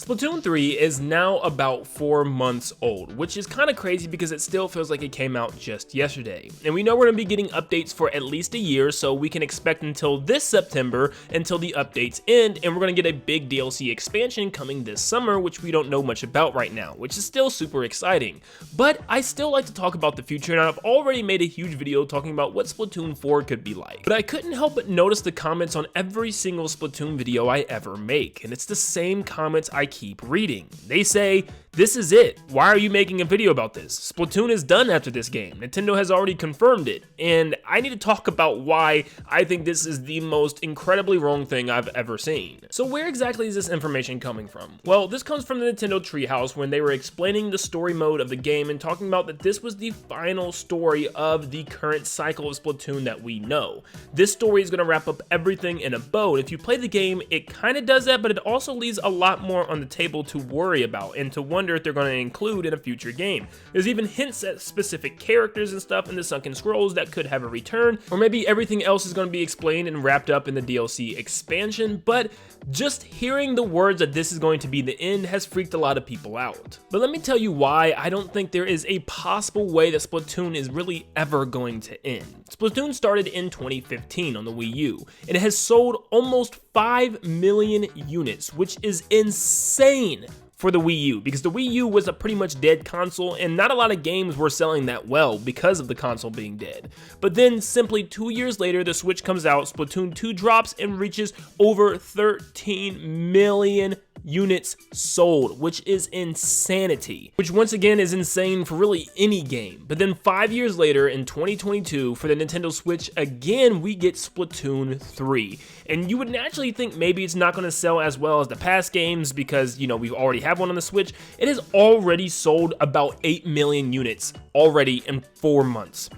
Splatoon 3 is now about 4 months old, which is kind of crazy because it still feels like it came out just yesterday. And we know we're going to be getting updates for at least a year, so we can expect until this September until the updates end, and we're going to get a big DLC expansion coming this summer, which we don't know much about right now, which is still super exciting. But I still like to talk about the future, and I've already made a huge video talking about what Splatoon 4 could be like. But I couldn't help but notice the comments on every single Splatoon video I ever make, and it's the same comments I keep reading. They say, "This is it. Why are you making a video about this? Splatoon is done after this game. Nintendo has already confirmed it." And I need to talk about why I think this is the most incredibly wrong thing I've ever seen. So where exactly is this information coming from? Well, this comes from the Nintendo Treehouse when they were explaining the story mode of the game and talking about that this was the final story of the current cycle of Splatoon that we know. This story is going to wrap up everything in a bow. If you play the game, it kind of does that, but it also leaves a lot more on the table to worry about and to wonder if they're going to include in a future game. There's even hints at specific characters and stuff in the Sunken Scrolls that could have a return, or maybe everything else is going to be explained and wrapped up in the DLC expansion, but just hearing the words that this is going to be the end has freaked a lot of people out. But let me tell you why I don't think there is a possible way that Splatoon is really ever going to end. Splatoon started in 2015 on the Wii U, and it has sold almost 5 million units, which is insane for the Wii U, because the Wii U was a pretty much dead console and not a lot of games were selling that well because of the console being dead. But then simply 2 years later, the Switch comes out, Splatoon 2 drops and reaches over 13 million units sold, which is insanity, which once again is insane for really any game. But then 5 years later in 2022 for the Nintendo Switch, again we get Splatoon 3, and you would naturally think maybe it's not going to sell as well as the past games because, you know, we already have one on the Switch. It has already sold about 8 million units already in 4 months.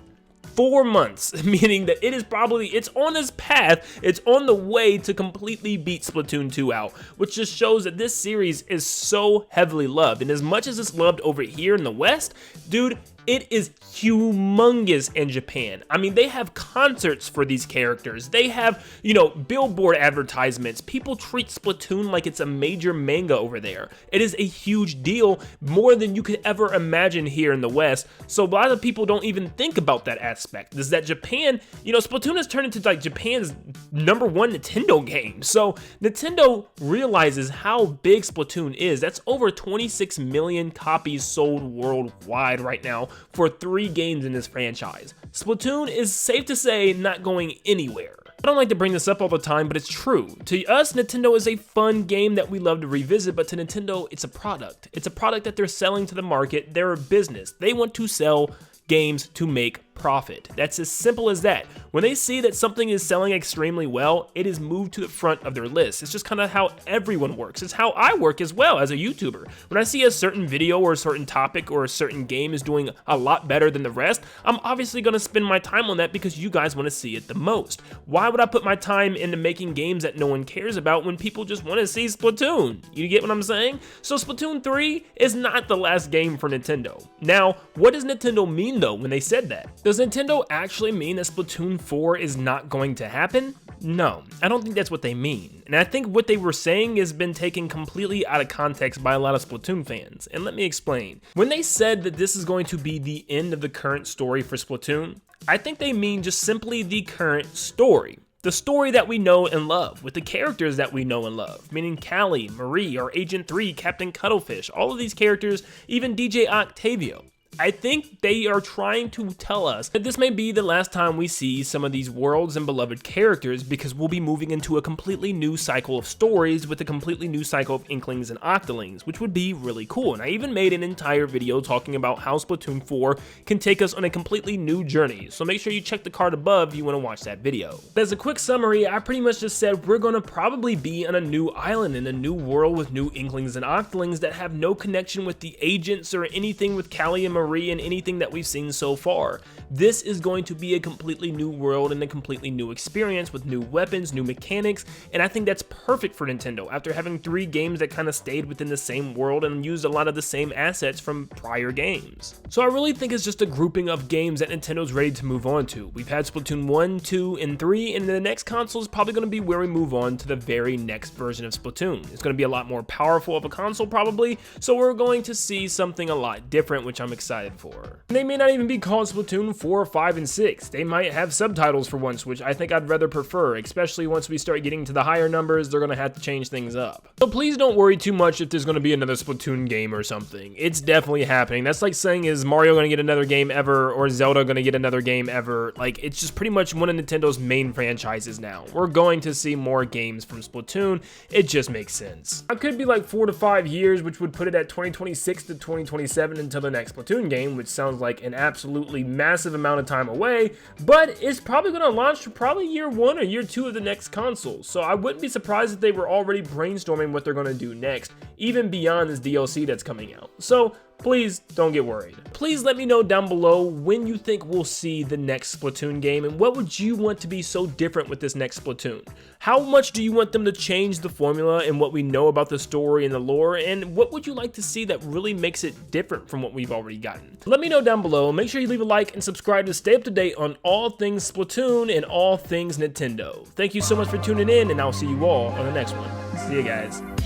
4 months, meaning that it is it's on its path, it's on the way to completely beat Splatoon 2 out, which just shows that this series is so heavily loved. And as much as it's loved over here in the West, dude, it is humongous in Japan. I mean, they have concerts for these characters. They have, you know, billboard advertisements. People treat Splatoon like it's a major manga over there. It is a huge deal, more than you could ever imagine here in the West. So a lot of people don't even think about that aspect. Is that Japan, you know, Splatoon has turned into like Japan's #1 Nintendo game. So Nintendo realizes how big Splatoon is. That's over 26 million copies sold worldwide right now for 3 games in this franchise. Splatoon is, safe to say, not going anywhere. I don't like to bring this up all the time, but it's true. To us, Nintendo is a fun game that we love to revisit, but to Nintendo, it's a product. It's a product that they're selling to the market. They're a business. They want to sell games to make profit. That's as simple as that. When they see that something is selling extremely well, it is moved to the front of their list. It's just kind of how everyone works. It's how I work as well as a YouTuber. When I see a certain video or a certain topic or a certain game is doing a lot better than the rest, I'm obviously going to spend my time on that because you guys want to see it the most. Why would I put my time into making games that no one cares about when people just want to see Splatoon? You get what I'm saying? So Splatoon 3 is not the last game for Nintendo. Now, what does Nintendo mean though when they said that? Does Nintendo actually mean that Splatoon 4 is not going to happen? No, I don't think that's what they mean. And I think what they were saying has been taken completely out of context by a lot of Splatoon fans. And let me explain. When they said that this is going to be the end of the current story for Splatoon, I think they mean just simply the current story. The story that we know and love, with the characters that we know and love, meaning Callie, Marie, or Agent 3, Captain Cuttlefish, all of these characters, even DJ Octavio. I think they are trying to tell us that this may be the last time we see some of these worlds and beloved characters, because we'll be moving into a completely new cycle of stories with a completely new cycle of Inklings and Octolings, which would be really cool. And I even made an entire video talking about how Splatoon 4 can take us on a completely new journey, so make sure you check the card above if you want to watch that video. But as a quick summary, I pretty much just said we're going to probably be on a new island in a new world with new Inklings and Octolings that have no connection with the agents or anything with Callie and Marie in anything that we've seen so far. This is going to be a completely new world and a completely new experience with new weapons, new mechanics, and I think that's perfect for Nintendo after having 3 games that kind of stayed within the same world and used a lot of the same assets from prior games. So I really think it's just a grouping of games that Nintendo's ready to move on to. We've had Splatoon 1, 2, and 3, and the next console is probably going to be where we move on to the very next version of Splatoon. It's going to be a lot more powerful of a console probably, so we're going to see something a lot different, which I'm excited for. And they may not even be called Splatoon 4, 5, and 6. They might have subtitles for once, which I think I'd rather prefer, especially once we start getting to the higher numbers. They're going to have to change things up. So please don't worry too much if there's going to be another Splatoon game or something. It's definitely happening. That's like saying, is Mario going to get another game ever, or Zelda going to get another game ever? Like, it's just pretty much one of Nintendo's main franchises now. We're going to see more games from Splatoon. It just makes sense. It could be like 4 to 5 years, which would put it at 2026 to 2027 until the next Splatoon game, which sounds like an absolutely massive amount of time away, but it's probably going to launch for probably year 1 or year 2 of the next console. So I wouldn't be surprised if they were already brainstorming what they're going to do next, even beyond this DLC that's coming out. So please don't get worried. Please let me know down below when you think we'll see the next Splatoon game, and what would you want to be so different with this next Splatoon? How much do you want them to change the formula and what we know about the story and the lore, and what would you like to see that really makes it different from what we've already gotten? Let me know down below. Make sure you leave a like and subscribe to stay up to date on all things Splatoon and all things Nintendo. Thank you so much for tuning in, and I'll see you all on the next one. See you guys.